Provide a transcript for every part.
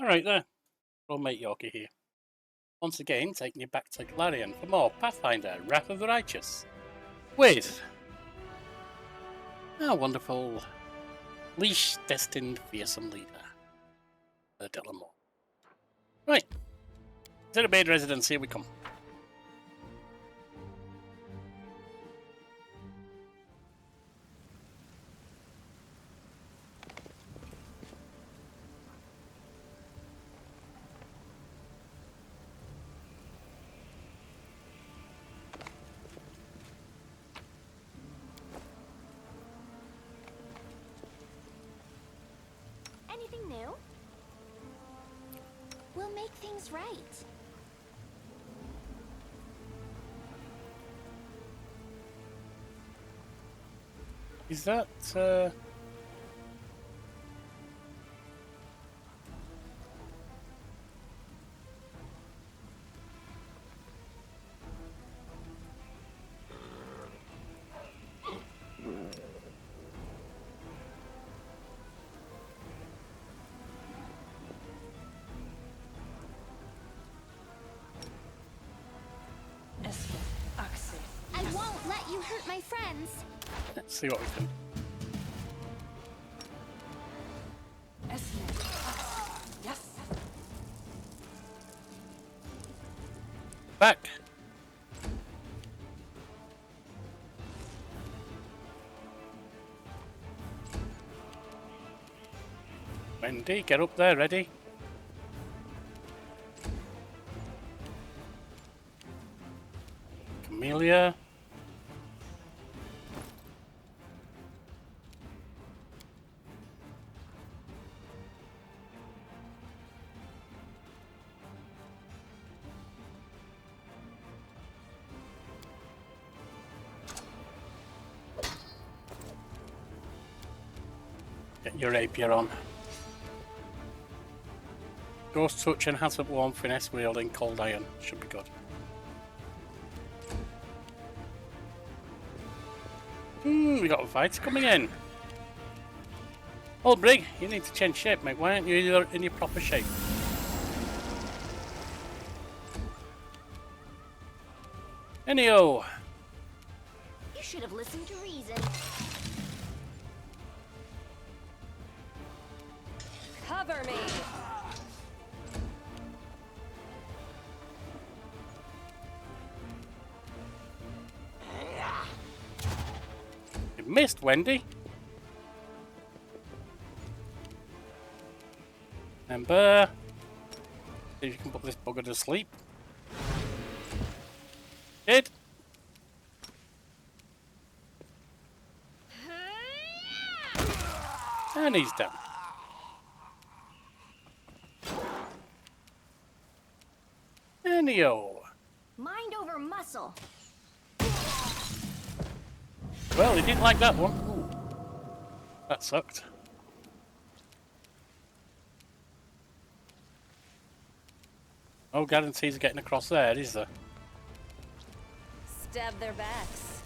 Alright there, Mate Yorkie here. Once again, taking you back to Galarian for more Pathfinder, Wrath of the Righteous. With our wonderful Lich destined fearsome leader, Delamore. Right, to the maid residence, here we come. Anything new? We'll make things right. Is that, I won't let you hurt my friends. let's see what we can... Yes. Back! Wendy, get up there, ready? Camellia. Get your rapier on. Ghost touch, enhancement warmth, finesse wielding, cold iron. Should be good. We got a fight coming in. Old Brig, you need to change shape, mate. Why aren't you in your proper shape? Anyhow. You should have listened to reason. Cover me. You missed, Wendy. Remember, see if you can put this bugger to sleep. Did. And he's down. Anyhow. Mind over muscle. Well, he didn't like that one. Ooh. That sucked. No guarantees of getting across there, is there? Stab their backs.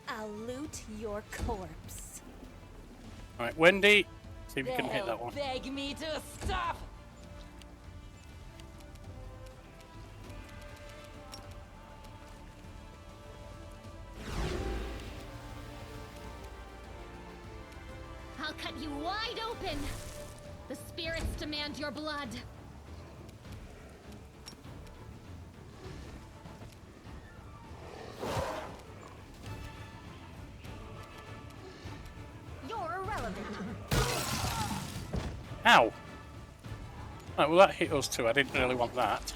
I'll loot your corpse. Alright, Wendy, see if you can hit that one. Beg me to stop. I'll cut you wide open. The spirits demand your blood. You're irrelevant. Ow! Right, well that hit us too, I didn't really want that.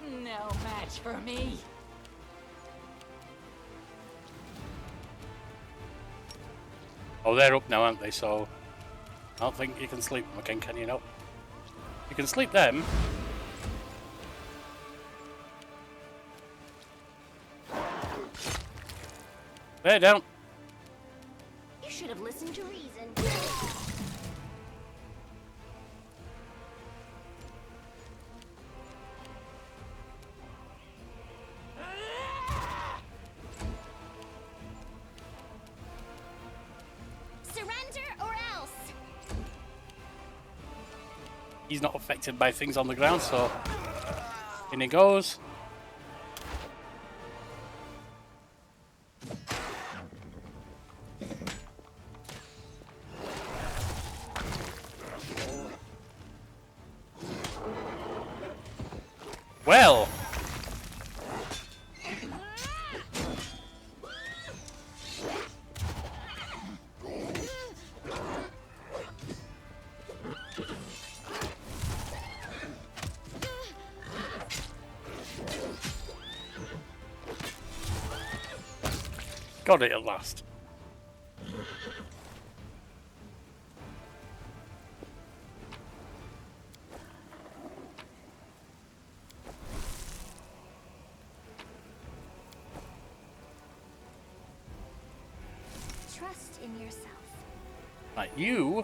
No match for me. Oh, they're up now, aren't they? So, I don't think you can sleep them again, can you? No. You can sleep them. They're down. You should have listened to reason. he's not affected by things on the ground, so in he goes. Well, got it at last. Trust in yourself. Right, you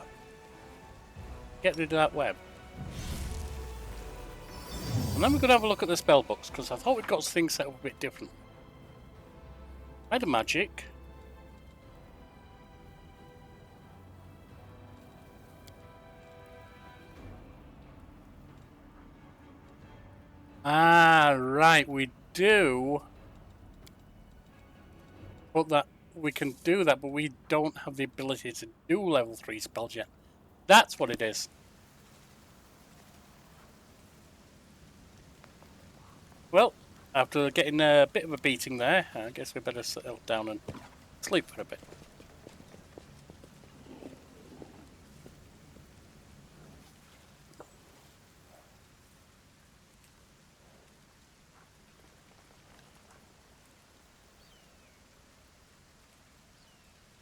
get rid of that web. And then we're going to have a look at the spell books, because I thought we'd got things set up a bit different. I had a magic. Ah, right, we do. But that we can do that, but we don't have the ability to do level 3 spells yet. That's what it is. Well, after getting a bit of a beating there, I guess we better settle down and sleep for a bit.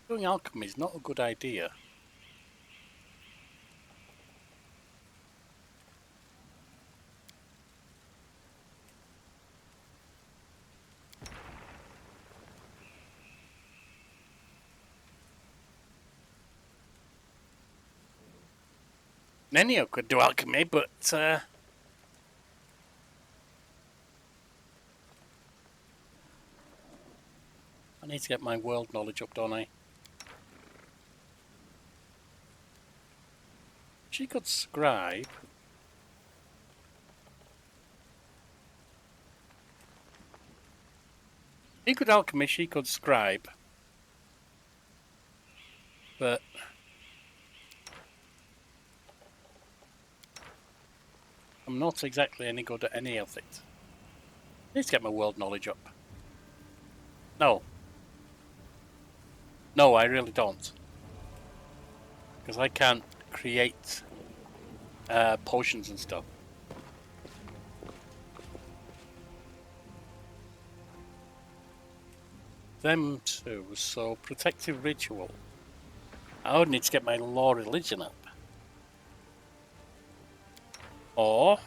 Doing alchemy is not a good idea. Nenio could do alchemy, but I need to get my world knowledge up, don't I? She could scribe. He could alchemy, she could scribe. But I'm not exactly any good at any of it. I need to get my world knowledge up. No. No, I really don't. Because I can't create potions and stuff. Them two, so protective ritual. I would need to get my law religion up. Or,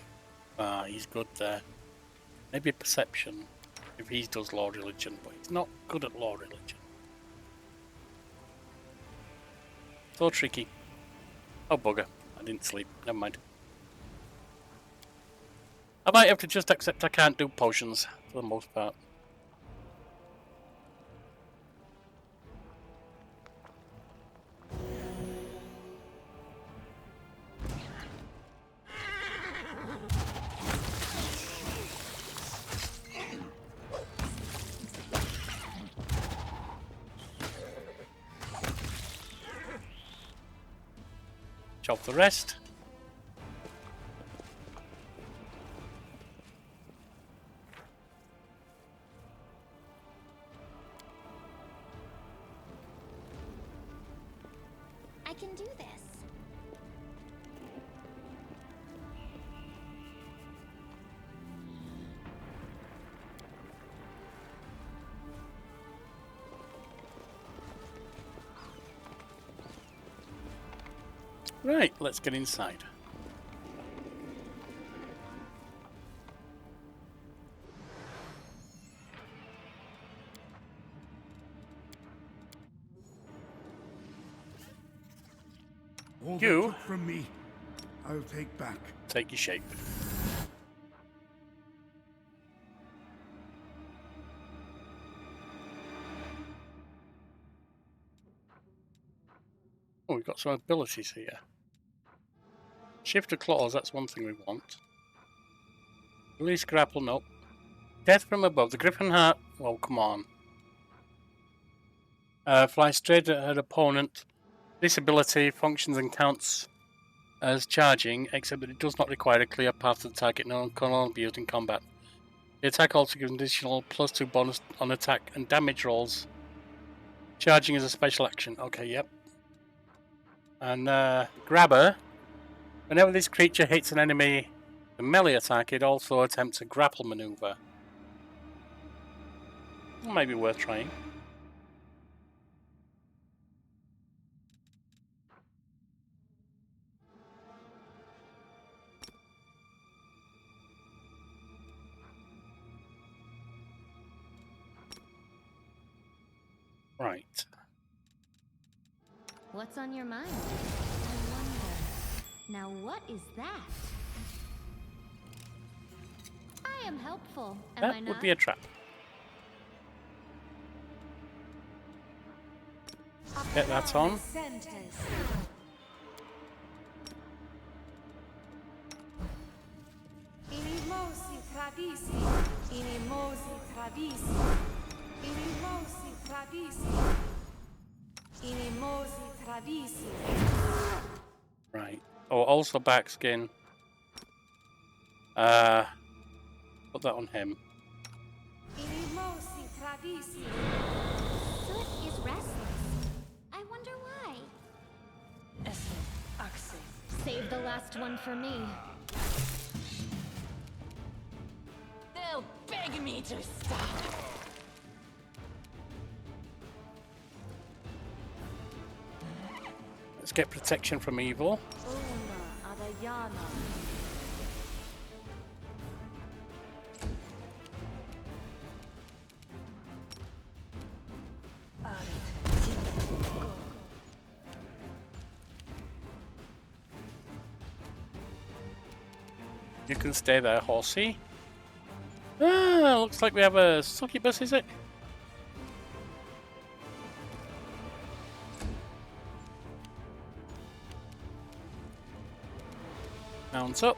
he's good there. Maybe perception, if he does law religion, but he's not good at law religion. So tricky. Oh bugger, I didn't sleep, never mind. I might have to just accept I can't do potions, for the most part. Chop the rest. I can do this. Right, let's get inside. All You? they took from me, I'll take back. Take your shape. Oh, we've got some abilities here. Shift to claws, that's one thing we want. Release grapple, nope. Death from above. The Griffin Heart. Well, come on. Fly straight at her opponent. This ability functions and counts as charging, except that it does not require a clear path to the target, no one can only be used in combat. The attack also gives an additional +2 bonus on attack and damage rolls. Charging is a special action. Okay, yep. And grabber. Whenever this creature hits an enemy with a melee attack, it also attempts a grapple maneuver. Maybe worth trying. Right. What's on your mind? I wonder. Now what is that? I am helpful, am I That not? would be a trap. Get that on. Inimosi tradisi, inimosi tradisi, inimosi tradisi, inimosi tradisi. Right. Oh, also back skin. Put that on him. Inimosi tradisi. Soot is restless. I wonder why. Esse, axe. Save the last one for me. They'll beg me to stop. Let's get protection from evil. Una adayana. You can stay there, horsey. Ah, looks like we have a succubus, is it? Mounts up.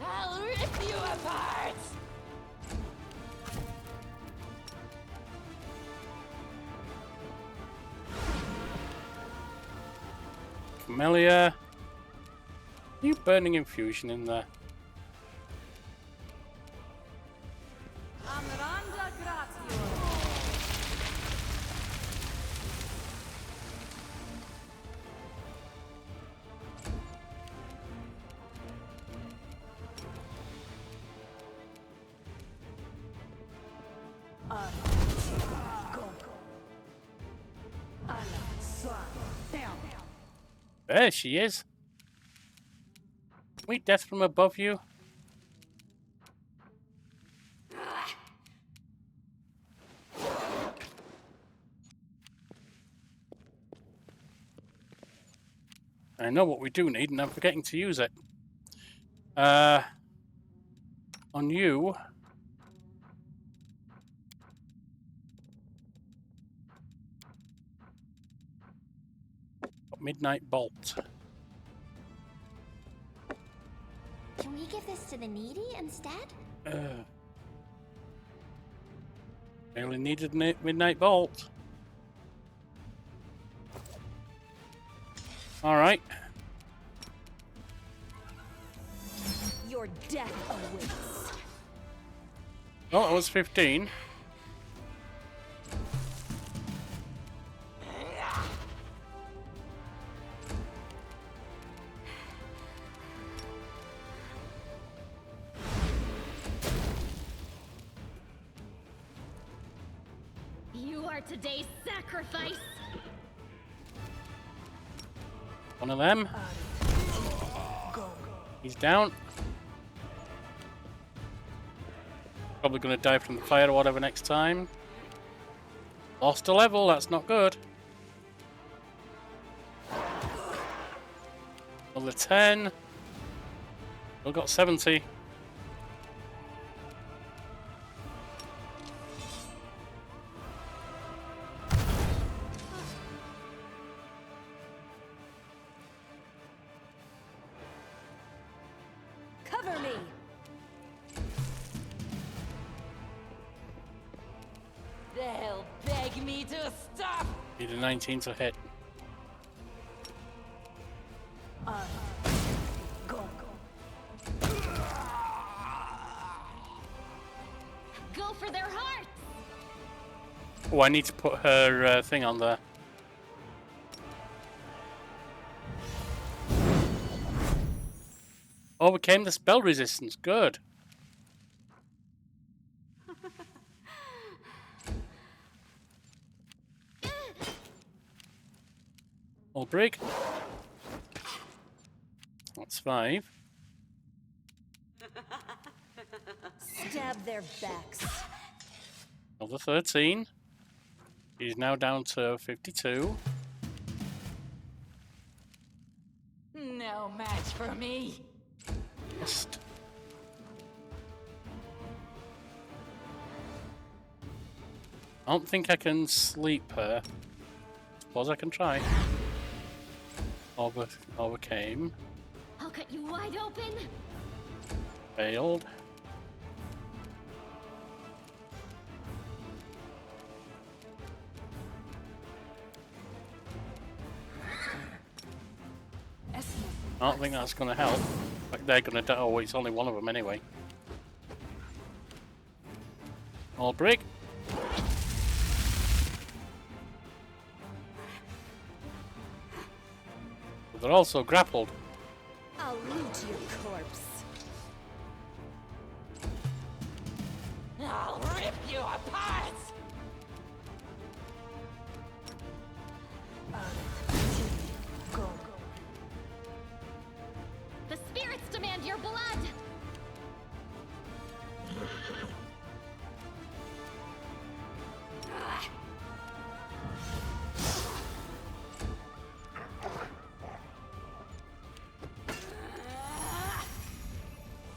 I'll rip you apart. Camellia. You burning infusion in there. Amranda gratio. There she is. Sweet death from above you. I know what we do need, and I'm forgetting to use it. On you. Midnight Bolt. Can we give this to the needy instead? Really needed Midnight Bolt. Alright. Your death awaits. Oh, it was 15. You are today's sacrifice. One of them. He's down. Probably going to die from the fire or whatever next time. Lost a level, that's not good. Another 10. We've got 70. Cover me. They'll beg me to stop. Need a 19 to hit. Go for their hearts! Oh, I need to put her thing on there. Overcame the spell resistance. Good. All break. That's 5. Stab their backs. Another 13. He's now down to 52. No match for me. Missed. I don't think I can sleep her. Suppose I can try. Overcame. I'll cut you wide open! Failed. I don't think that's going to help. Like they're going to die. Oh, it's only one of them anyway. All break. But they're also grappled. I'll loot your corpse. I'll rip you apart. Go. The spirits demand your blood!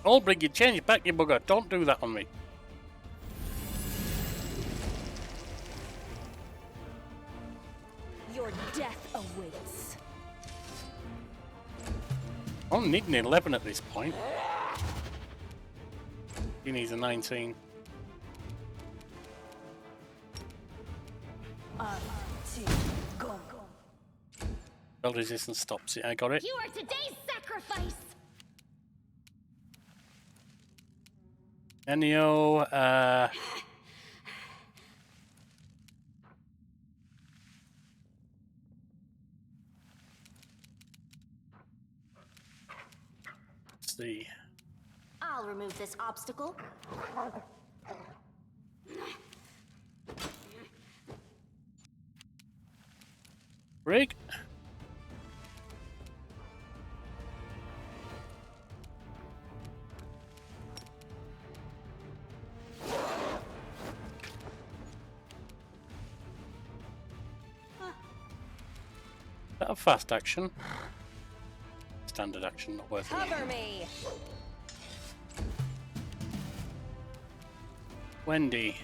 Albrig, you change back, you bugger. Don't do that on me. Your death awaits. I'm needing 11 at this point. He needs a 19. Go. Spell resistance stops it. I got it. You are today's sacrifice! Enio, let's see. I'll remove this obstacle. Break. Is that a fast action? Standard action, not worth it. Cover me. Wendy.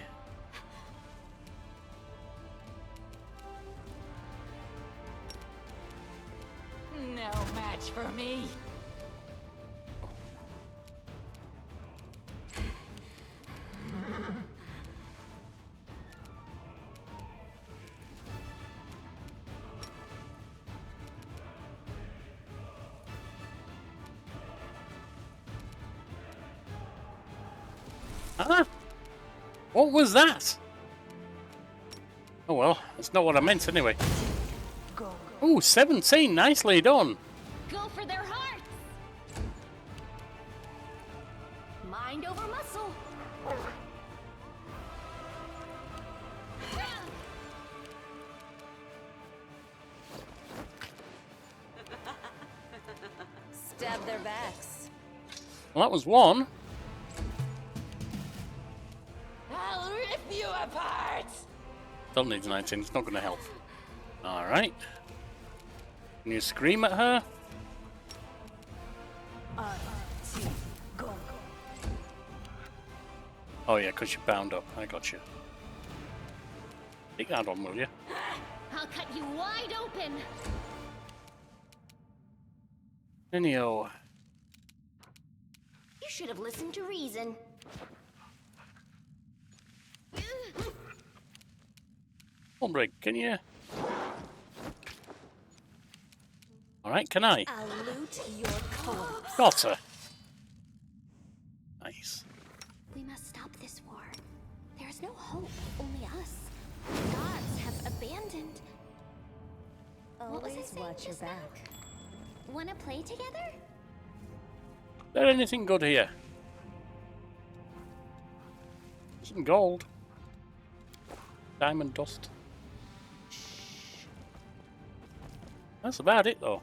No match for me. Huh? What was that? Oh well, that's not what I meant anyway. Ooh, 17, nicely done. Go for their hearts! Mind over muscle. Stab their backs. Well, that was one. I'll rip you apart. Still needs 19, it's not going to help. Alright. Can you scream at her? Go. Oh yeah, because you're bound up. I got you. Take that on, will you? I'll cut you wide open! Enio. You You should have listened to reason. Ulrich, can you? Alright, can I? I'll loot your corpse. Got her. Nice. We must stop this war. There is no hope, only us. The gods have abandoned. What was I saying watch your just now? back. Wanna play together? Is there anything good here? Some gold. Diamond dust. That's about it, though.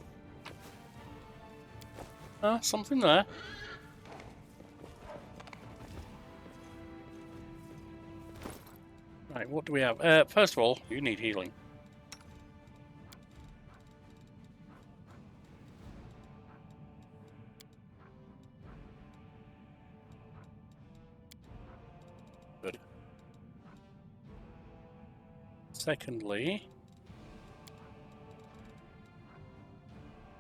Something there. Right, what do we have? First of all, you need healing. Good. Secondly,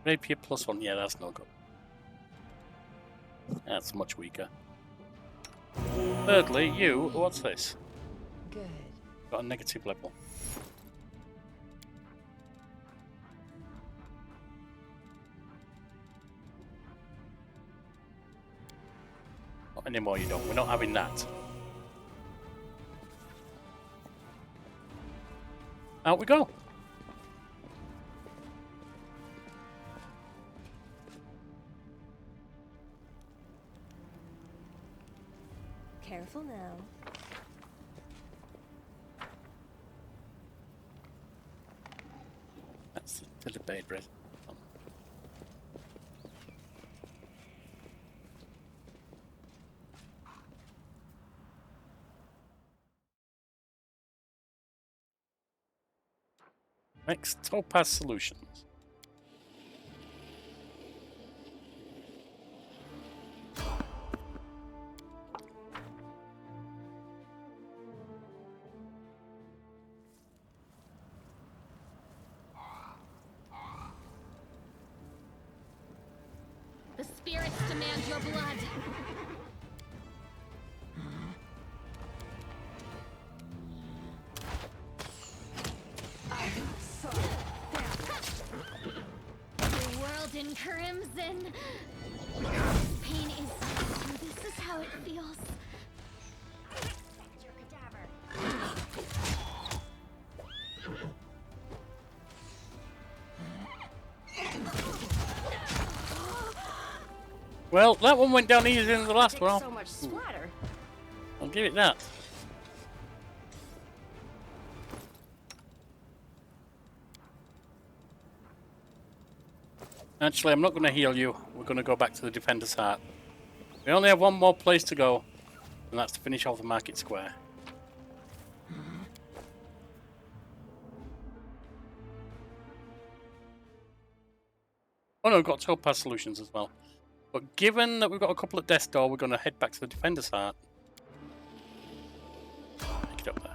rapier +1. Yeah, that's no good. That's much weaker. Thirdly, you. What's this? Good. Got a negative level. Not anymore, you don't. We're not having that. Out we go. Careful now. That's the debate, Brett. Next, Topaz Solutions. The spirits demand your blood. The world in crimson. Pain is. This is how it feels. Your cadaver. Well, that one went down easier than the last one. So much splatter. I'll give it that. Actually, I'm not going to heal you. We're going to go back to the Defender's Heart. We only have one more place to go, and that's to finish off the Market Square. Oh no, we've got Topaz Solutions as well. But given that we've got a couple at Death's Door, we're going to head back to the Defender's Heart. Pick it up there.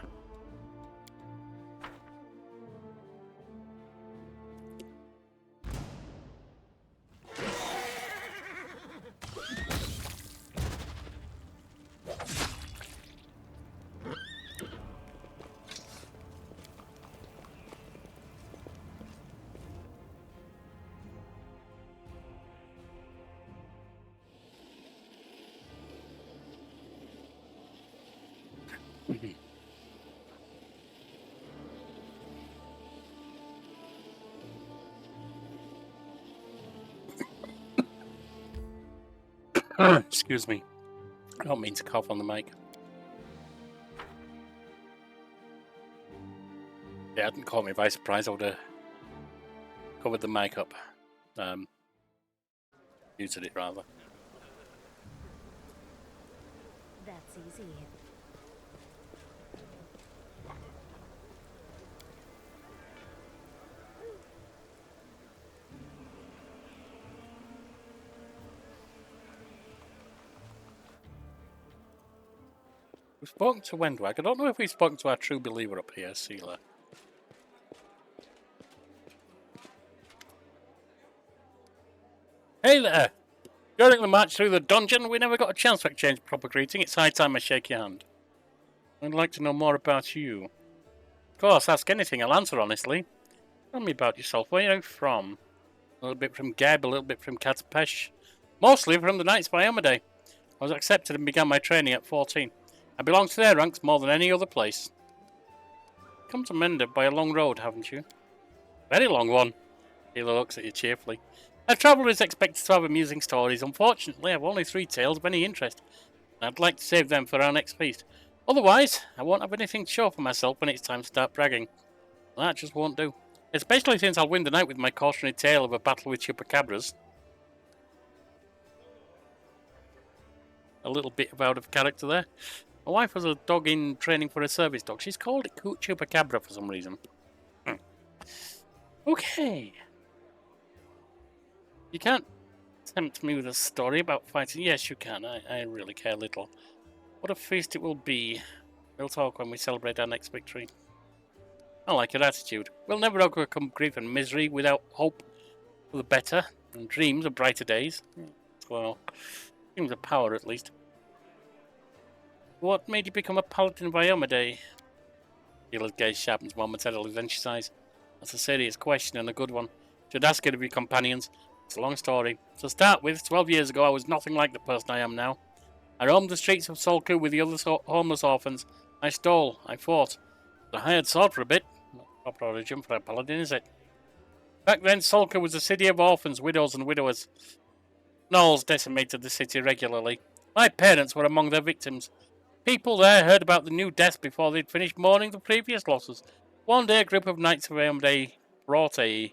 Excuse me. I don't mean to cough on the mic. Yeah, it hadn't caught me by surprise. I would have covered the mic up. Muted it rather. That's easy. We've spoken to Wendwag. I don't know if we've spoken to our true believer up here, Sealer. Hey there! During the march through the dungeon, we never got a chance to exchange proper greeting. It's high time I shake your hand. I'd like to know more about you. Of course, ask anything, I'll answer honestly. Tell me about yourself. Where are you from? A little bit from Geb, a little bit from Kenabres. Mostly from the Knights of Iomedae. I was accepted and began my training at 14. I belong to their ranks more than any other place. Come to Mender by a long road, haven't you? Very long one. Healer looks at you cheerfully. A traveller is expected to have amusing stories. Unfortunately, I've only 3 tales of any interest. I'd like to save them for our next feast. Otherwise, I won't have anything to show for myself when it's time to start bragging. That just won't do. Especially since I'll win the night with my cautionary tale of a battle with chupacabras. A little bit out of character there. My wife was a dog in training for a service dog. She's called it chupacabra for some reason. Okay. You can't tempt me with a story about fighting. Yes, you can. I really care little. What a feast it will be. We'll talk when we celebrate our next victory. I like your attitude. We'll never overcome grief and misery without hope for the better and dreams of brighter days. Well, dreams of power at least. What made you become a paladin of Iomedae? Healer's gaze sharpens momentarily, then she sighs. That's a serious question and a good one. Should ask it of your companions. It's a long story. To start with, 12 years ago I was nothing like the person I am now. I roamed the streets of Solku with the other homeless orphans. I stole, I fought. I hired sword for a bit. Not proper origin for a paladin, is it? Back then, Solka was a city of orphans, widows and widowers. Gnolls decimated the city regularly. My parents were among their victims. People there heard about the new death before they'd finished mourning the previous losses. One day, a group of Knights of Iomedae brought a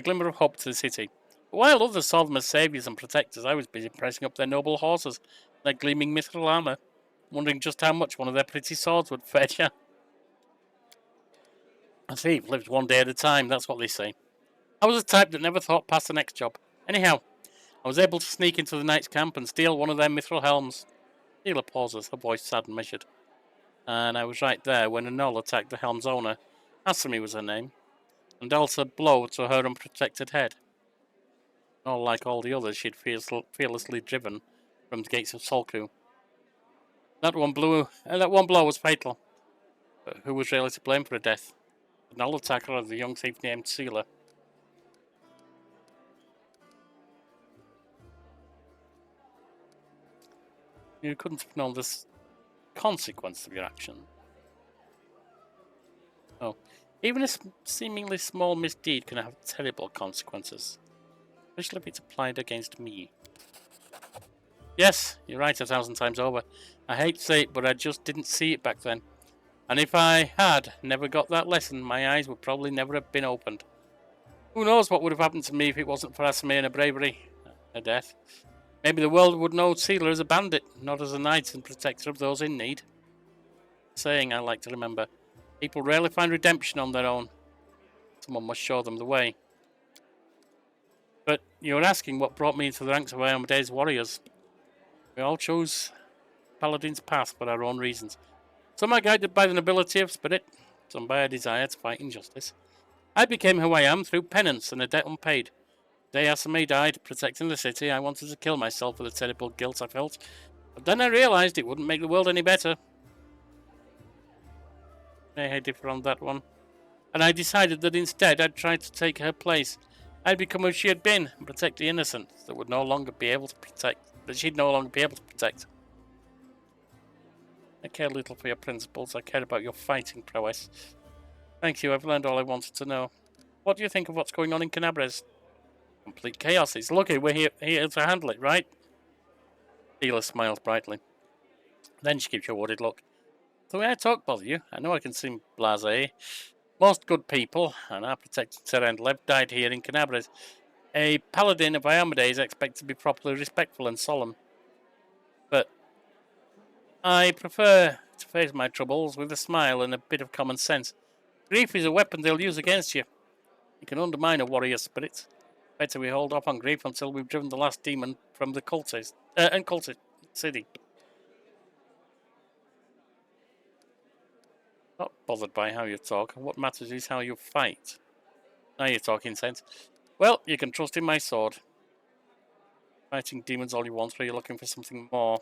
glimmer of hope to the city. But while others saw them as saviours and protectors, I was busy pressing up their noble horses, their gleaming mithril armour, wondering just how much one of their pretty swords would fetch you. A thief lives one day at a time, that's what they say. I was the type that never thought past the next job. Anyhow, I was able to sneak into the knight's camp and steal one of their mithril helms. Healer pauses, her voice sad and measured. And I was right there when a gnoll attacked the helm's owner. Asami was her name, and dealt a blow to her unprotected head. Not like all the others, she'd fearlessly driven from the gates of Solku. That one blow was fatal. But who was really to blame for her death? The gnoll attacker or the young thief named Sealer? You couldn't have known this consequence of your action. Oh, even a seemingly small misdeed can have terrible consequences, especially if it's applied against me. Yes, you're right 1,000 times over. I hate to say it, but I just didn't see it back then. And if I had never got that lesson, my eyes would probably never have been opened. Who knows what would have happened to me if it wasn't for Asami and her bravery, her death. Maybe the world would know Sealer as a bandit, not as a knight and protector of those in need. Saying I like to remember. People rarely find redemption on their own. Someone must show them the way. But you're asking what brought me into the ranks of Iomedae's warriors. We all chose Paladin's path for our own reasons. Some are guided by the nobility of spirit, some by a desire to fight injustice. I became who I am through penance and a debt unpaid. The day Asami died, protecting the city, I wanted to kill myself for the terrible guilt I felt. But then I realised it wouldn't make the world any better. I differ on that one. And I decided that instead I'd try to take her place. I'd become who she had been and protect the innocent that would no longer be able to protect. That she'd no longer be able to protect. I care little for your principles. I care about your fighting prowess. Thank you. I've learned all I wanted to know. What do you think of what's going on in Kenabres? Complete chaos. It's lucky we're here to handle it, right? Healer smiles brightly. Then she gives you a worried look. The way I talk bother you? I know I can seem blasé. Most good people, and our protected Serendlev, died here in Kenabres. A paladin of Iomedae is expected to be properly respectful and solemn. But I prefer to face my troubles with a smile and a bit of common sense. Grief is a weapon they'll use against you. It can undermine a warrior's spirit. Better we hold off on grief until we've driven the last demon from the cultist city. Not bothered by how you talk. What matters is how you fight. Now you're talking sense. Well, you can trust in my sword. Fighting demons all you want, or you're looking for something more?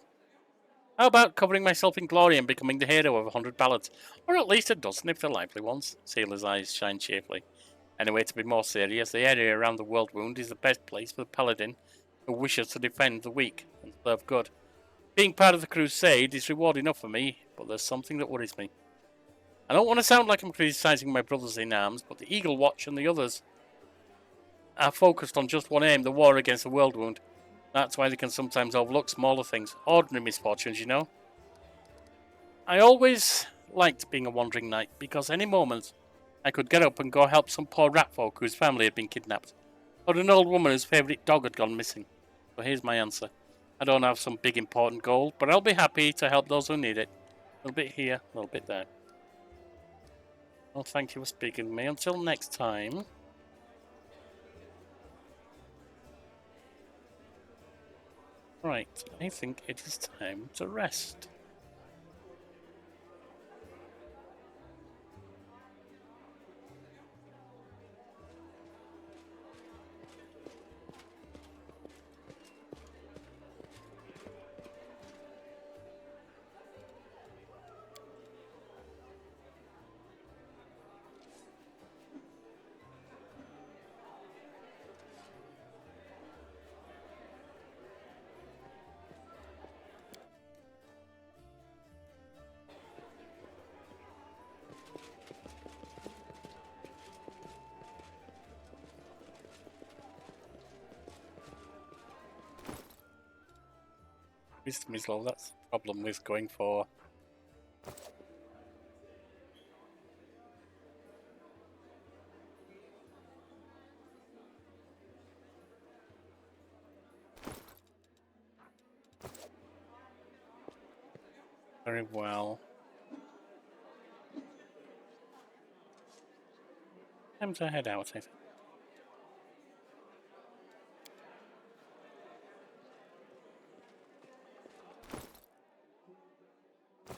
How about covering myself in glory and becoming the hero of 100 ballads? Or at least a dozen if they're lively ones. Sealer's eyes shine cheerfully. Anyway, to be more serious, the area around the World Wound is the best place for the paladin who wishes to defend the weak and serve good. Being part of the crusade is reward enough for me, but there's something that worries me. I don't want to sound like I'm criticizing my brothers in arms, but the Eagle Watch and the others are focused on just one aim, the war against the World Wound. That's why they can sometimes overlook smaller things, ordinary misfortunes, you know. I always liked being a wandering knight, because any moment I could get up and go help some poor rat folk whose family had been kidnapped, or an old woman whose favourite dog had gone missing. So here's my answer. I don't have some big important goal, but I'll be happy to help those who need it. A little bit here, a little bit there. Well, thank you for speaking to me. Until next time. Right, I think it is time to rest. Wisdom is low, that's the problem with going for... Very well. Time to head out, I think.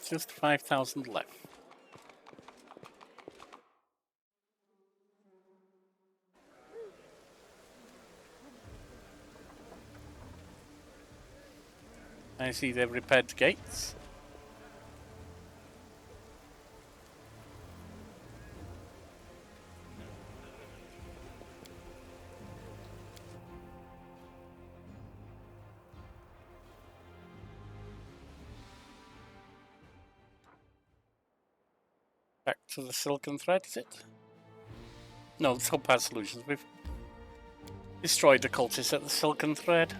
Just 5,000 left. I see they've repaired the gates. Back to the Silken Thread, is it? No, the Topaz Solutions. We've destroyed the cultists at the Silken Thread.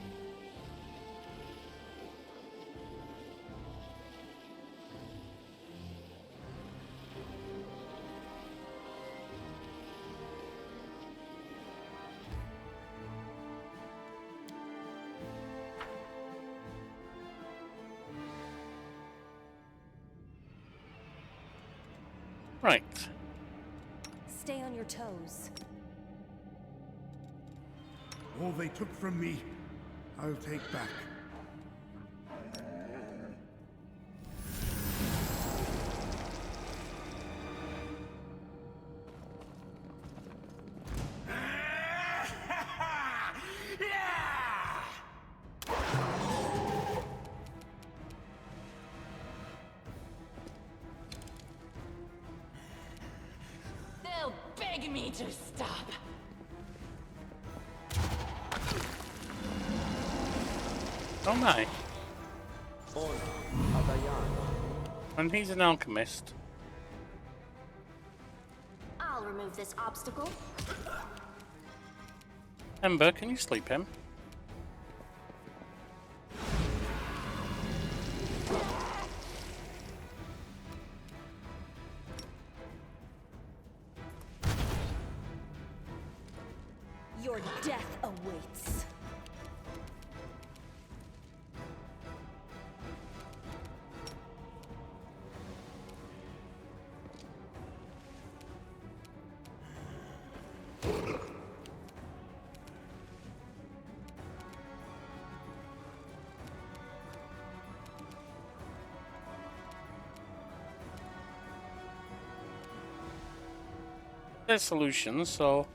Right. Stay on your toes. All they took from me, I'll take back. They'll beg me to stop. Oh my. And he's an alchemist. I'll remove this obstacle. Ember, can you sleep him? Your death awaits. There's solutions, so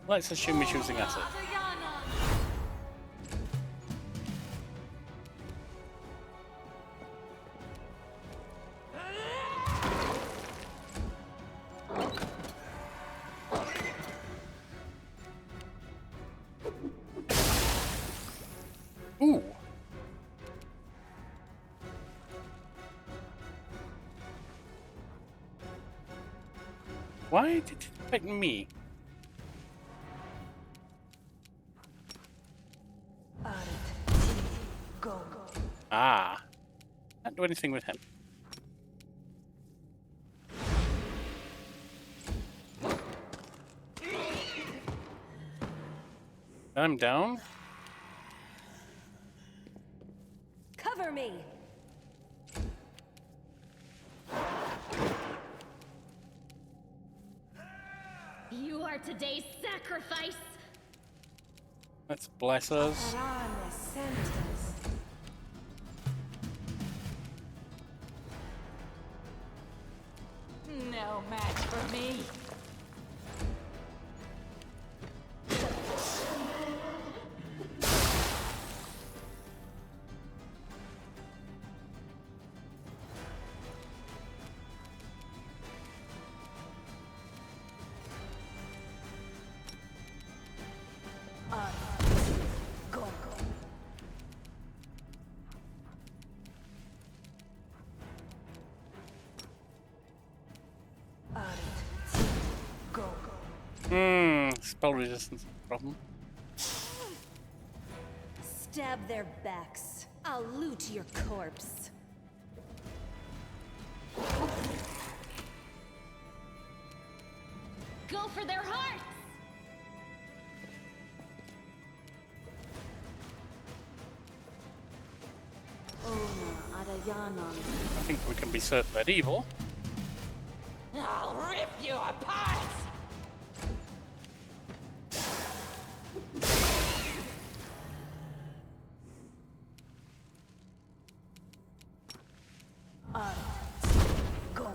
let's assume he's using acid. Ooh. Why did it pick me? Go. Ah. Can't do anything with him. I'm down. Cover me. You are today's sacrifice. Let's bless us. No match for me. Go. Go. Spell resistance problem. Stab their backs. I'll loot your corpse. Go for their hearts. I think we can be certain that evil. I'll rip you apart! Go.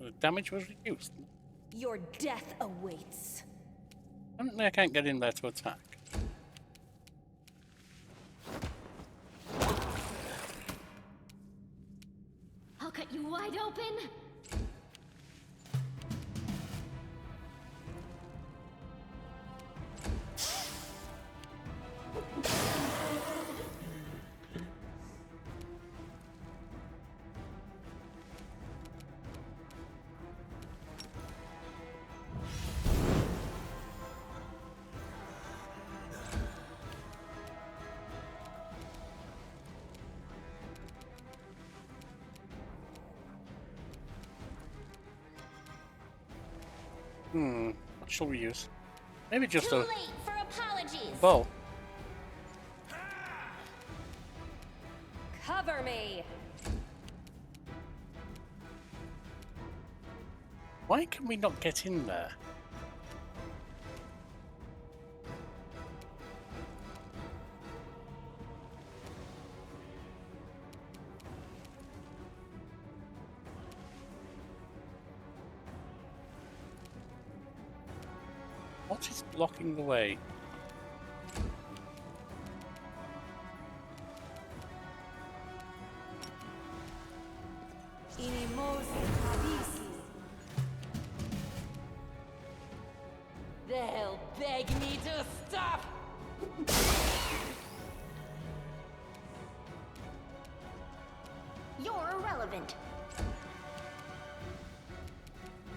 The damage was reduced. Your death awaits. Apparently I can't get in there to attack. I'll cut you wide open. What shall we use? Maybe just Too a late for apologies. bow. Cover me. Why can we not get in there? What is blocking the way? They'll beg me to stop! You're irrelevant.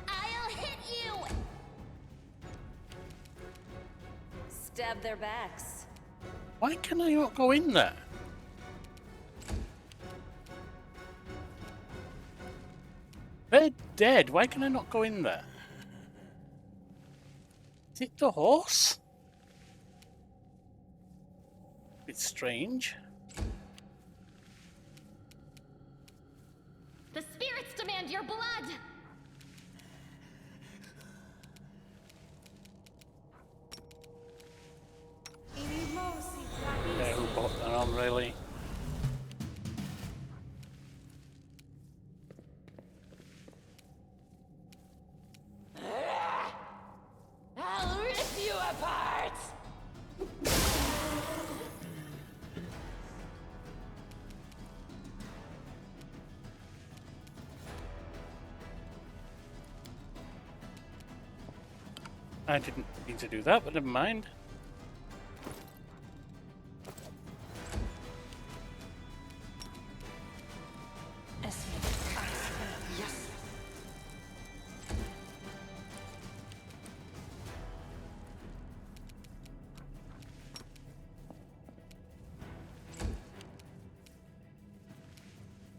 I'll hit you! Stab their backs. Why can I not go in there? They're dead. Why can I not go in there? Is it the horse? It's strange. The spirits demand your blood. Yeah, who bought that on, really? I'll rip you apart! I didn't mean to do that, but never mind. Yes.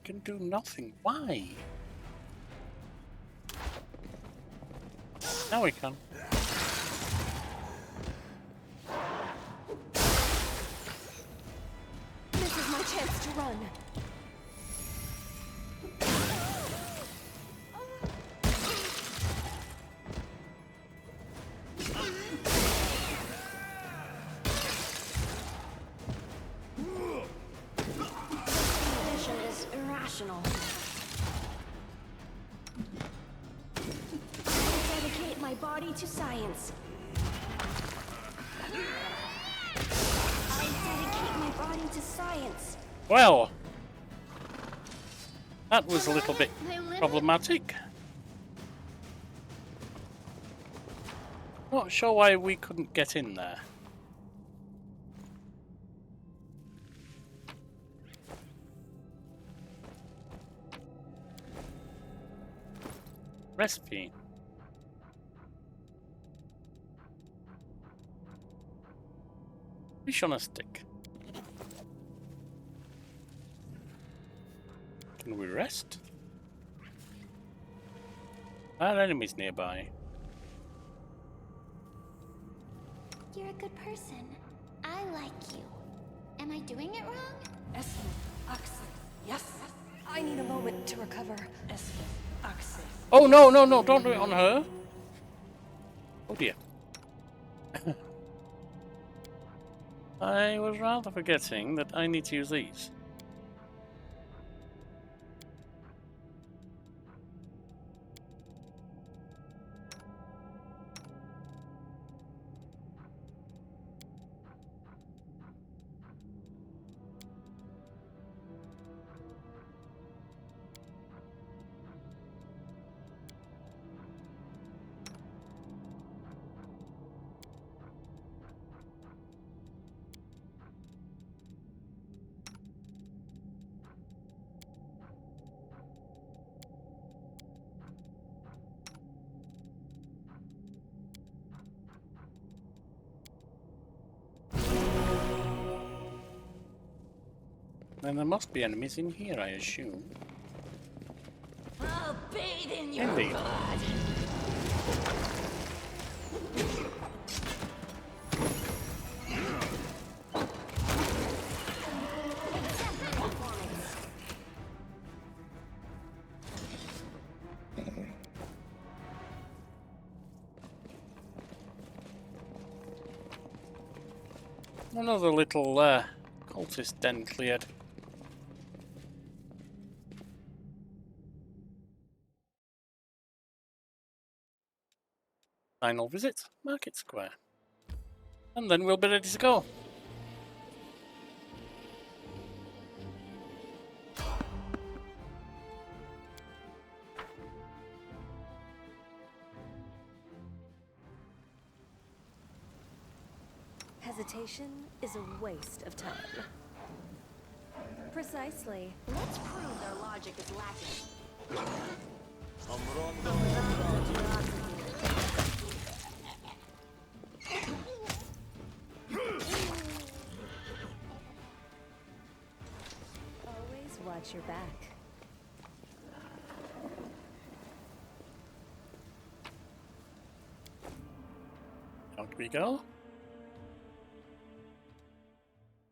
Can do nothing. Why? Now we can. This is my chance to run. Vision is irrational. I dedicate my body to science. I dedicate my body to science. Well, that was a little bit My limit? problematic. Not sure why we couldn't get in there. Recipe. Fish on a stick. Can we rest? Are enemies nearby? You're a good person. I like you. Am I doing it wrong? Esme, Axel. Yes. I need a moment to recover. Esme, Axel. Oh no, no, no, don't do it on her. Oh dear. I was rather forgetting that I need to use these. Then there must be enemies in here, I assume. I'll bathe in your Indeed. blood. Another little cultist den cleared. Final visit, Market Square. And then we'll be ready to go. Hesitation is a waste of time. Precisely. Let's prove their logic is lacking. Always watch your back. Out we go.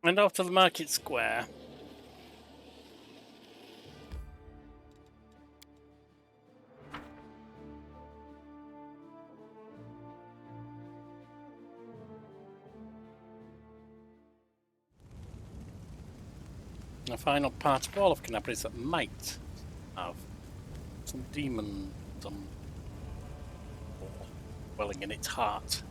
And off to the Market Square. A final part of all of Kenabres that might have some demon, dwelling in its heart.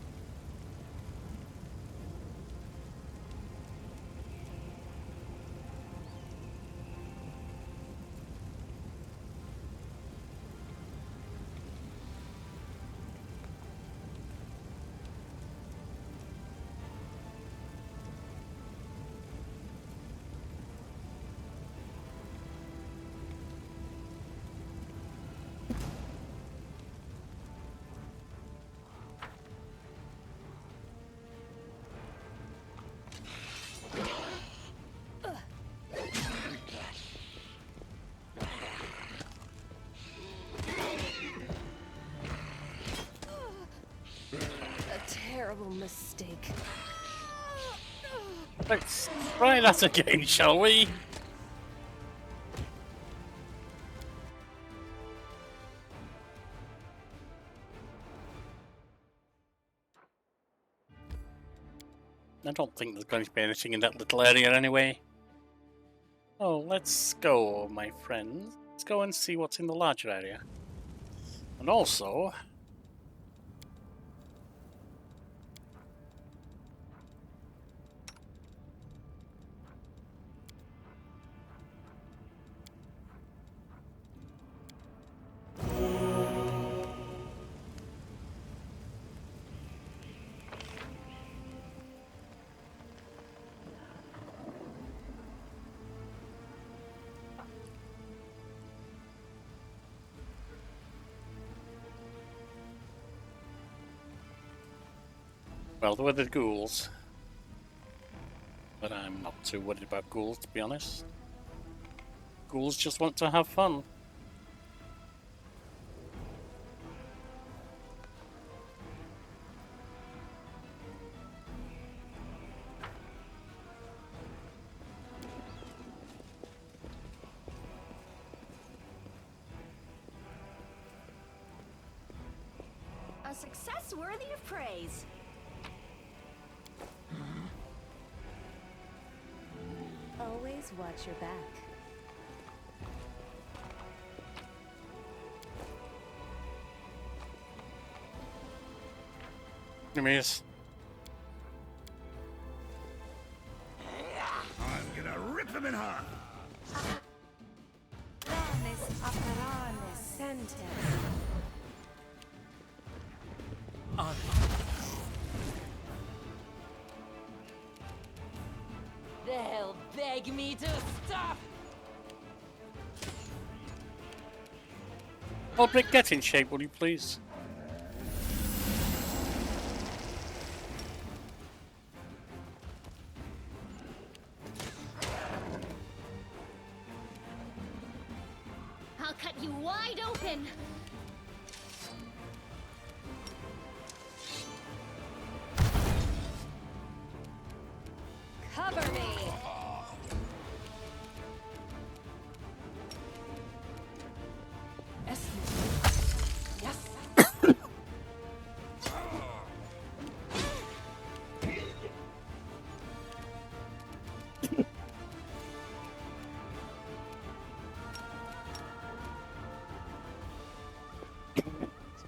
fatal mistake. Let's try that again, shall we? I don't think there's going to be anything in that little area anyway. Oh, let's go, my friends. Let's go and see what's in the larger area. And also... Well, there were the ghouls. But I'm not too worried about ghouls, to be honest. Ghouls just want to have fun. A success worthy of praise. Always watch your back. Enemies. I'm gonna rip them in half. They'll beg me to stop. Albrecht, get in shape, will you please? I'll cut you wide open. Cover me.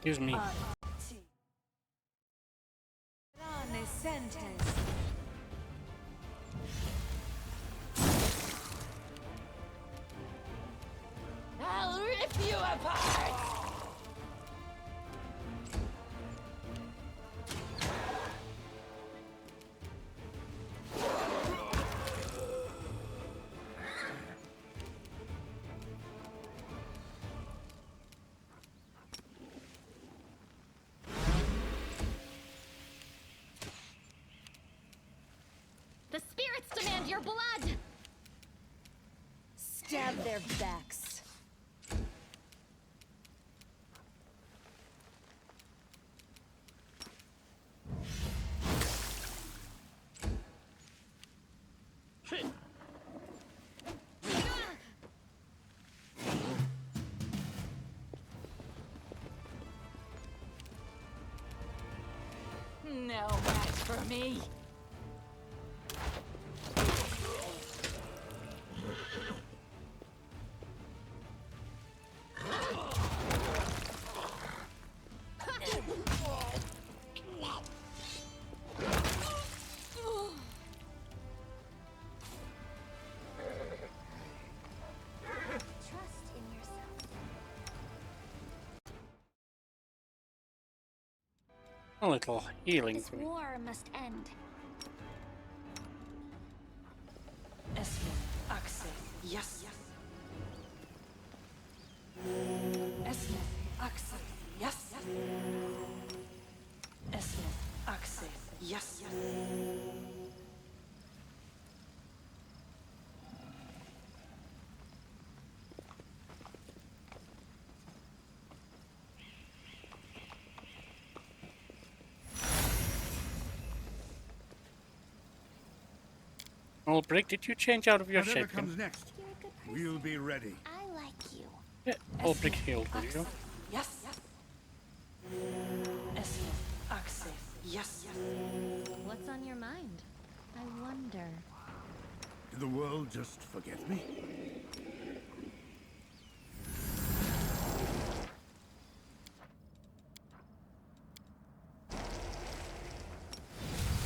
Excuse me. I'll rip you apart. The spirits demand your blood. Stab their backs. No match for me. Trust in yourself. A little healing This for me. war must end. Yes. Yes. Ulbrich, did you change out of your Whatever shape? comes next, You're a good person. we'll be ready. I like you. Yeah, Ulbrich healed, will you? Yes. Axel. Yes. What's on your mind? I wonder. Did the world just forget me?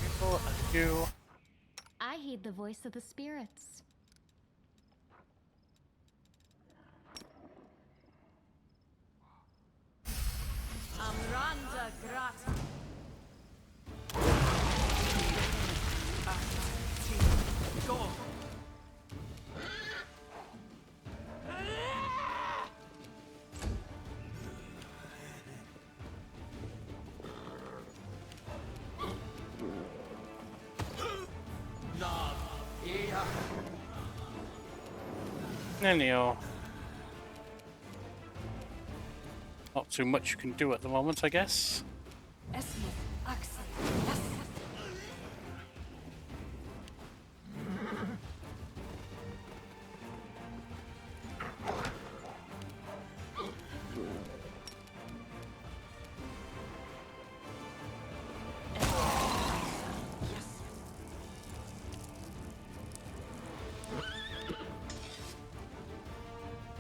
People, you. I heed the voice of the spirits. Amranda Grata. Go. Anyhow. Not too much you can do at the moment, I guess. Esmith. Axel. Yes.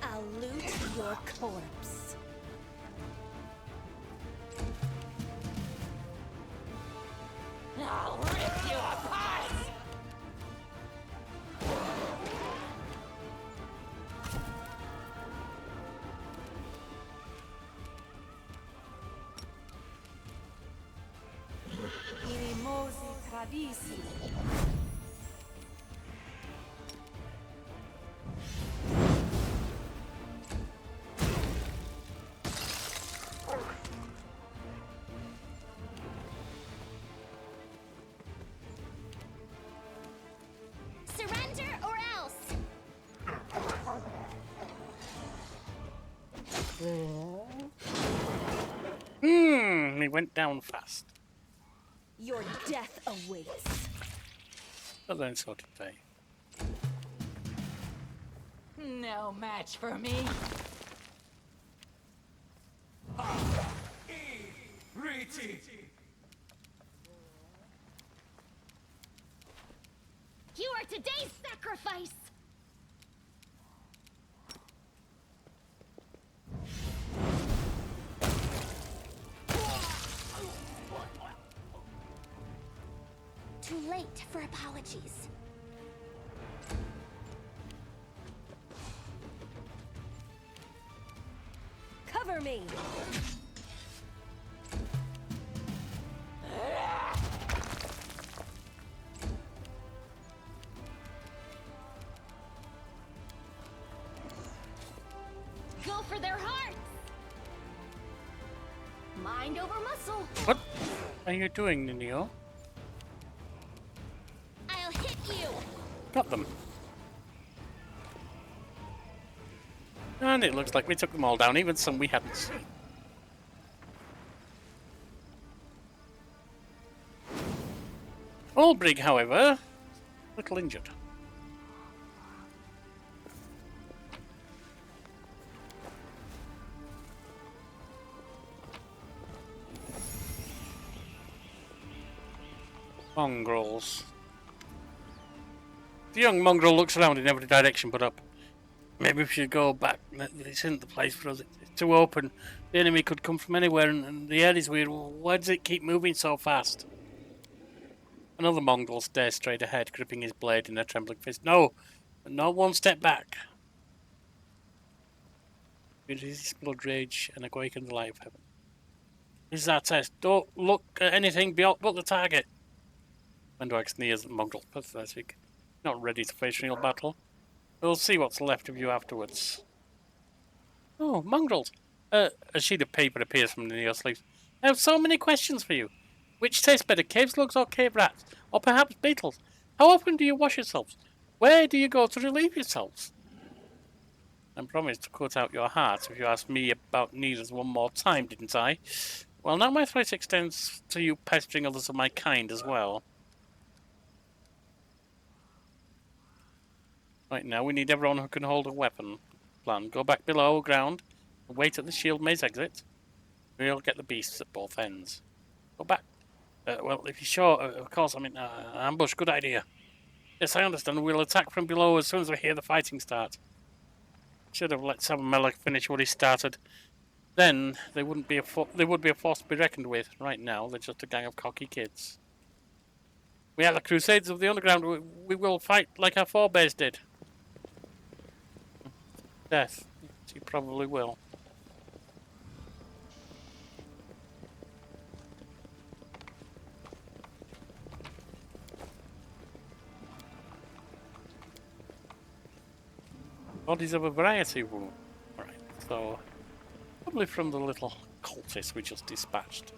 I'll loot your corpse. I'll rip you apart! Irimosi tradisi. Surrender or else. He went down fast. Your death awaits. But then so did they. No match for me. You are today's sacrifice! Too late for apologies. Cover me. Go for their hearts! Mind over muscle! What are you doing, Ninio? I'll hit you. Got them. And it looks like we took them all down, even some we hadn't seen. Ulbrich, however, a little injured. Mongrels. The young mongrel looks around in every direction but up. Maybe we should go back. This isn't the place for us. It's too open. The enemy could come from anywhere, and the air is weird. Why does it keep moving so fast? Another mongrel stares straight ahead, gripping his blade in a trembling fist. No! Not one step back. Resist blood rage and awaken the light of heaven. This is our test. Don't look at anything but the target. Mendrak sneers at mongrel. Pathetic. Not ready to face real battle. We'll see what's left of you afterwards. Oh, mongrels! A sheet of paper appears from near your sleeves. I have so many questions for you. Which tastes better, cave slugs or cave rats? Or perhaps beetles? How often do you wash yourselves? Where do you go to relieve yourselves? I promised to cut out your heart if you asked me about needles one more time, didn't I? Well, now my threat extends to you pestering others of my kind as well. Right now, we need everyone who can hold a weapon. Plan. Go back below ground and wait at the shield maze exit. We'll get the beasts at both ends. Go back. Well, if you're sure, of course, I mean, ambush, good idea. Yes, I understand. We'll attack from below as soon as we hear the fighting start. Should have let Sam Melek finish what he started. Then they would be a force to be reckoned with. Right now, they're just a gang of cocky kids. We are the Crusades of the Underground. We will fight like our forebears did. Death. Yes, you probably will. Bodies of a variety of wounds. Right, so probably from the little cultist we just dispatched.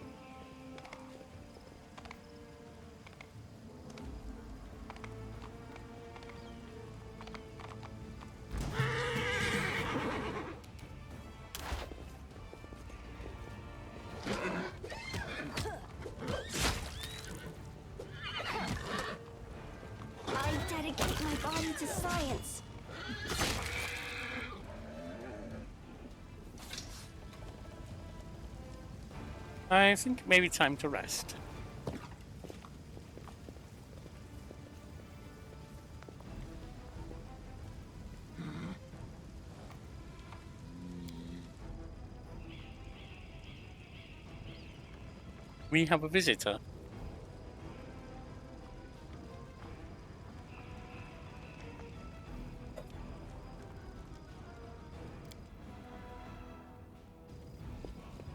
I dedicate my body to science. I think it may be time to rest. We have a visitor.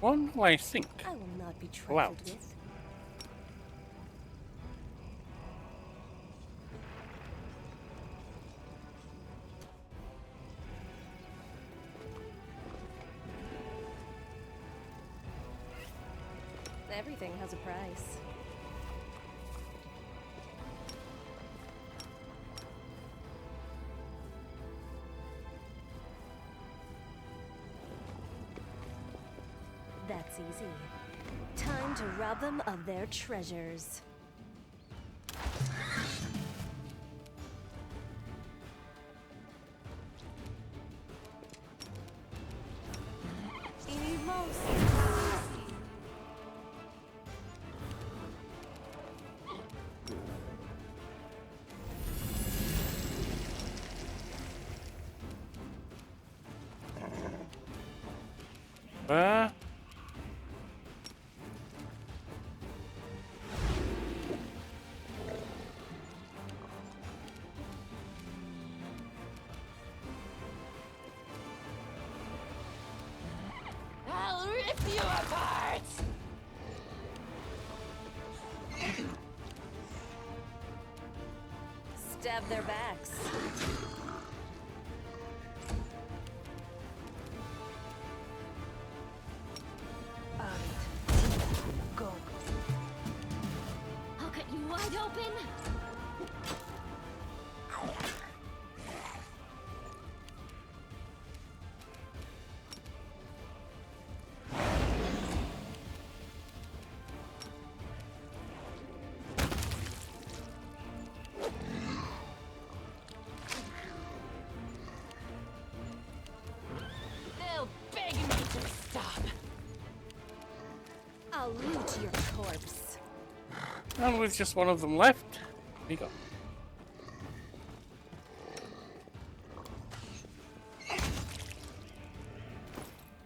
One who I think I will not be Go out. trifled with. Everything has a price. That's easy. Time to rob them of their treasures. I'll rip you apart! Stab their backs. Go. I'll cut you wide open. They'll beg me to stop. I'll loot your corpse. And with just one of them left, here you go.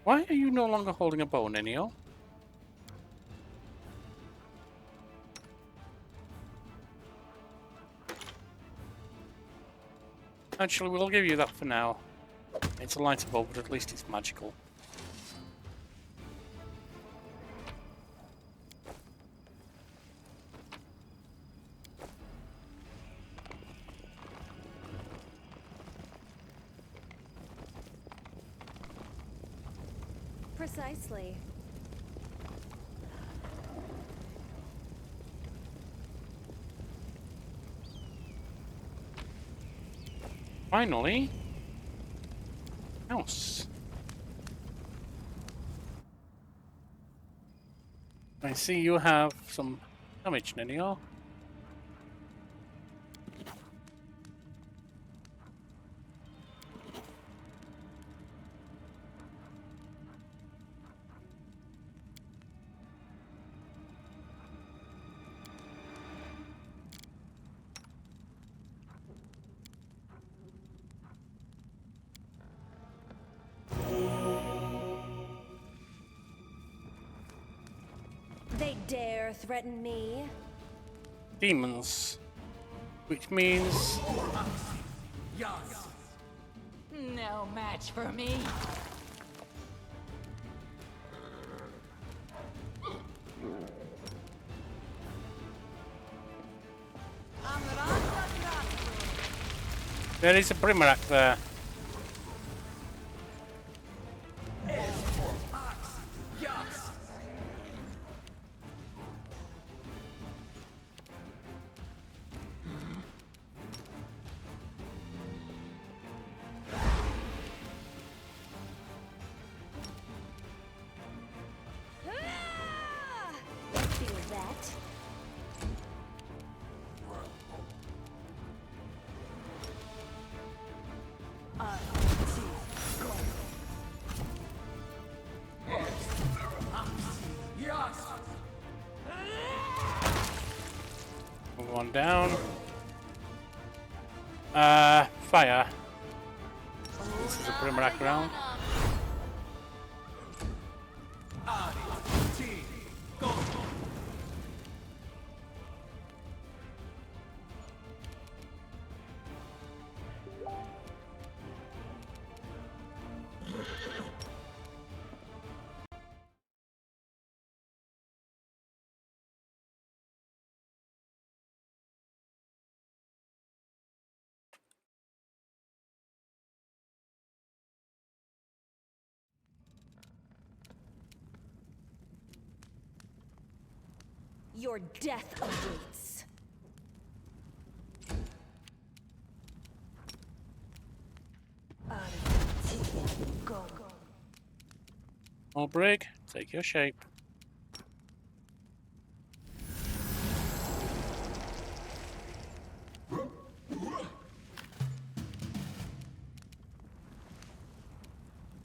Why are you no longer holding a bow, Nenio? Actually, we'll give you that for now. It's a lighter bow, but at least it's magical. Precisely. Finally, house. I see you have some damage, Nenio. dare threaten me? Demons. Which means... No match for me. There is a Brimarack there. Feel that? Move on down. Fire. This is a Brimarack round. Your death awaits. Go. All break. Take your shape.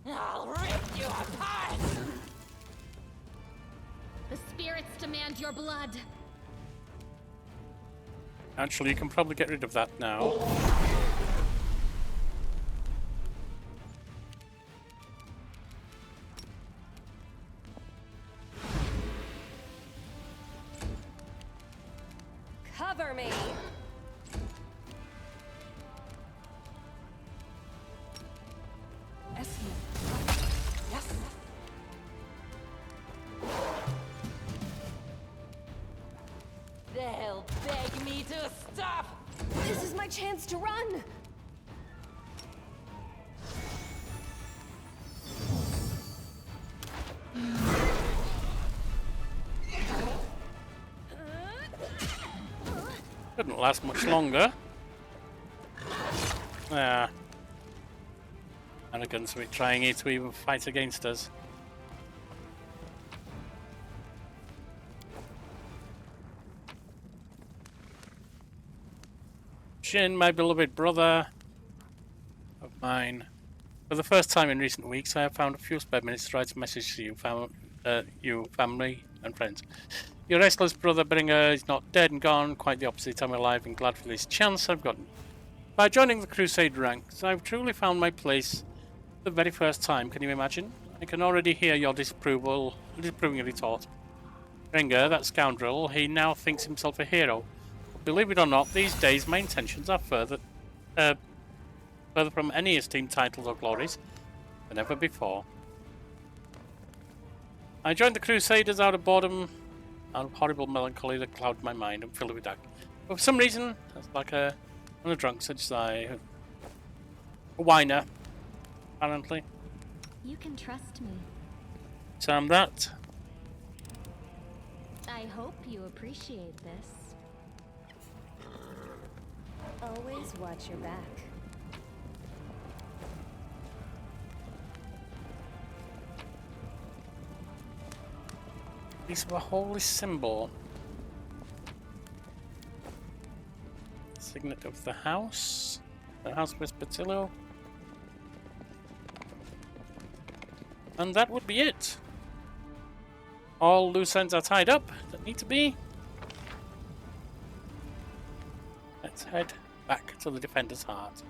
I'll rip you apart. The spirits demand your blood. Actually, you can probably get rid of that now. Cover me. Yes. They'll beg me to stop. This is my chance to run. Couldn't last much longer. Yeah. Arrogance of it trying it to even fight against us. Shin, my beloved brother of mine. For the first time in recent weeks, I have found a few spare minutes to write a message to you, family and friends. Your restless brother Bringer is not dead and gone, quite the opposite. I'm alive and glad for this chance I've gotten. By joining the Crusade ranks, I've truly found my place the very first time. Can you imagine? I can already hear your disapproving retort. Bringer, that scoundrel, he now thinks himself a hero. But believe it or not, these days my intentions are further from any esteemed titles or glories than ever before. I joined the Crusaders out of boredom, out of horrible melancholy that clouded my mind and filled it with doubt. But for some reason, that's like a drunk such as I, a whiner, apparently. You can trust me. So I'm that. I hope you appreciate this. Always watch your back. Piece of a holy symbol. Signet of the house. The house of Vespertilio. And that would be it. All loose ends are tied up that need to be. Let's head back to the Defender's Heart.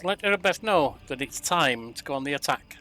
let Erebeth know that it's time to go on the attack.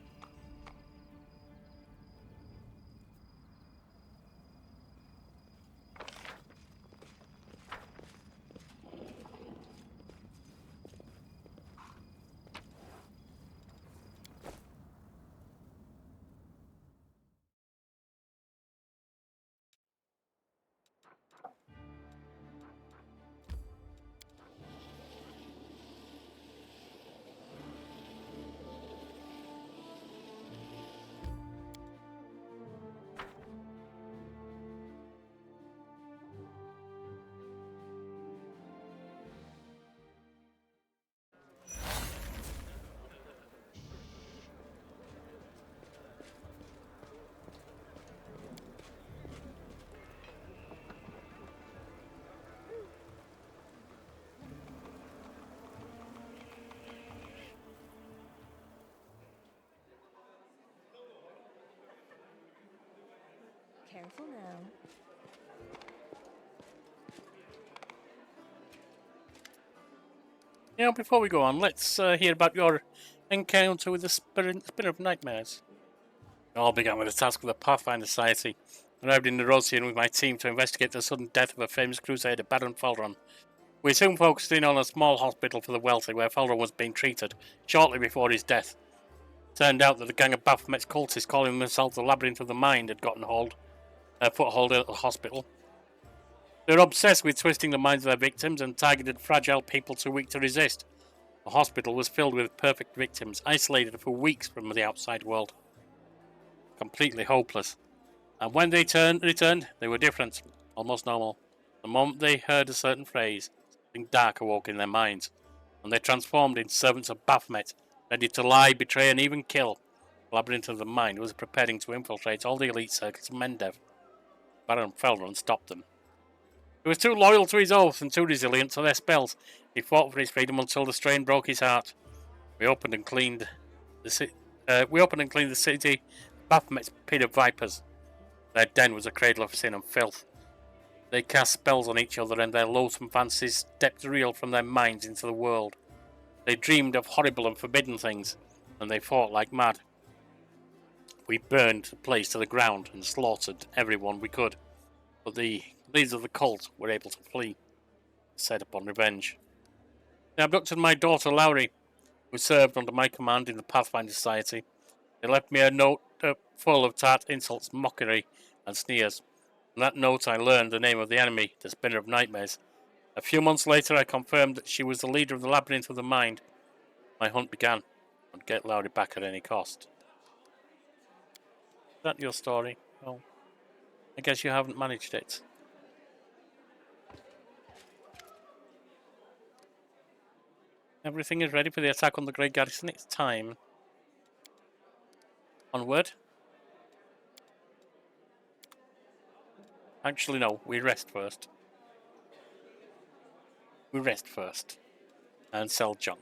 Careful now. Now, before we go on, let's hear about your encounter with the Spirit of Nightmares. It all began with a task of the Pathfinder Society. I arrived in Nerosian with my team to investigate the sudden death of a famous crusader, Baron Feldron. We soon focused in on a small hospital for the wealthy where Feldron was being treated, shortly before his death. Turned out that the gang of Baphomet's cultists calling themselves the Labyrinth of the Mind had gotten a foothold at the hospital. They were obsessed with twisting the minds of their victims and targeted fragile people too weak to resist. The hospital was filled with perfect victims, isolated for weeks from the outside world. Completely hopeless. And when they returned, they were different, almost normal. The moment they heard a certain phrase, something dark awoke in their minds, and they transformed into servants of Baphomet, ready to lie, betray, and even kill. The Labyrinth of the Mind was preparing to infiltrate all the elite circles of Mendev. Baron Feldron stopped them. He was too loyal to his oath and too resilient to their spells. He fought for his freedom until the strain broke his heart. We opened and cleaned the city, Baphomet's pit of vipers. Their den was a cradle of sin and filth. They cast spells on each other, and their loathsome fancies stepped real from their minds into the world. They dreamed of horrible and forbidden things, and they fought like mad. We burned the place to the ground and slaughtered everyone we could, but the leaders of the cult were able to flee, set upon revenge. They abducted my daughter Lowry, who served under my command in the Pathfinder Society. They left me a note full of tart insults, mockery, and sneers. In that note I learned the name of the enemy, the Spinner of Nightmares. A few months later I confirmed that she was the leader of the Labyrinth of the Mind. My hunt began. I'd get Lowry back at any cost. Is that your story? Oh, I guess you haven't managed it. Everything is ready for the attack on the Gray Garrison. It's time. Onward. Actually, no. We rest first. We rest first. And sell junk.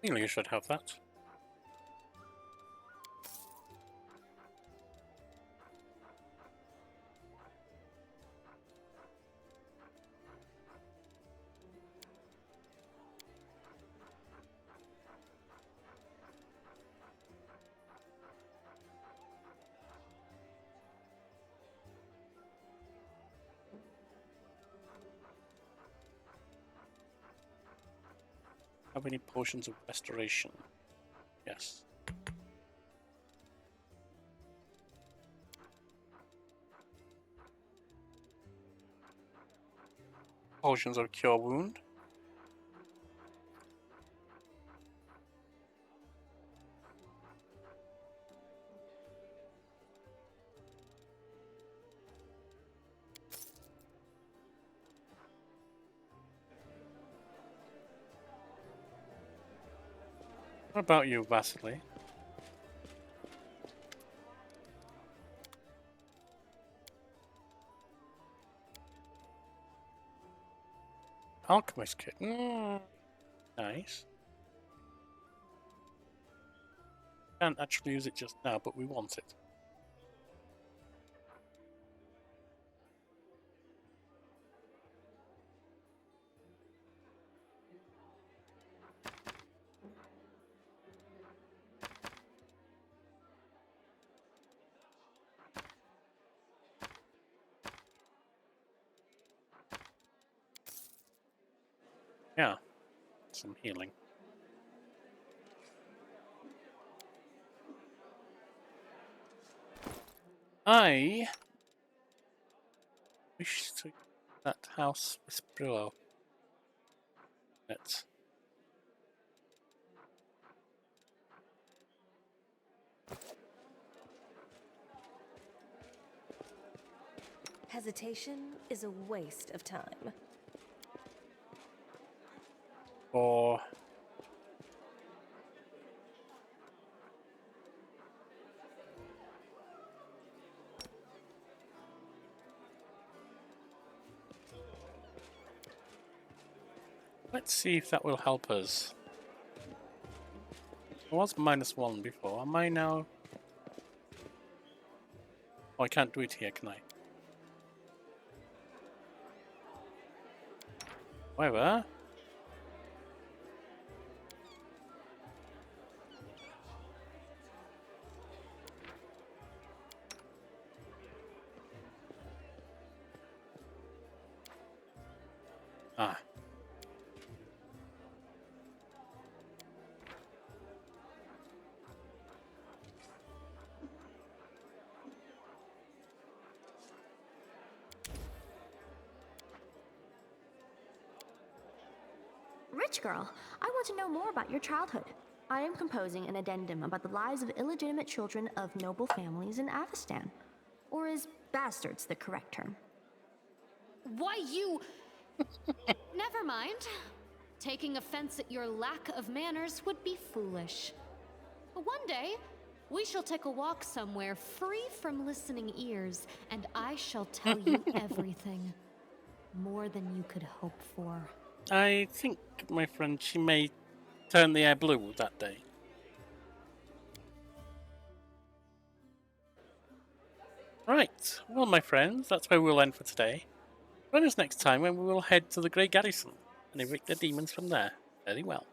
You should have that. Have any potions of restoration? Yes. Potions of cure wound. What about you, Vasily? Alchemist kit. Nice. Can't actually use it just now, but we want it. Yeah, some healing. I wish to that house with Brillo. Let's. Hesitation is a waste of time. Or let's see if that will help us. I was -1 before. Am I now? Oh, I can't do it here, can I? However, Rich girl, I want to know more about your childhood. I am composing an addendum about the lives of illegitimate children of noble families in Avestan. Or is bastards the correct term? Why, you... Never mind. Taking offense at your lack of manners would be foolish. But one day, we shall take a walk somewhere free from listening ears, and I shall tell you everything. More than you could hope for. I think, my friend, she may turn the air blue that day. Right, well, my friends, that's where we'll end for today. Join us next time when we will head to the Gray Garrison and evict the demons from there. Very well.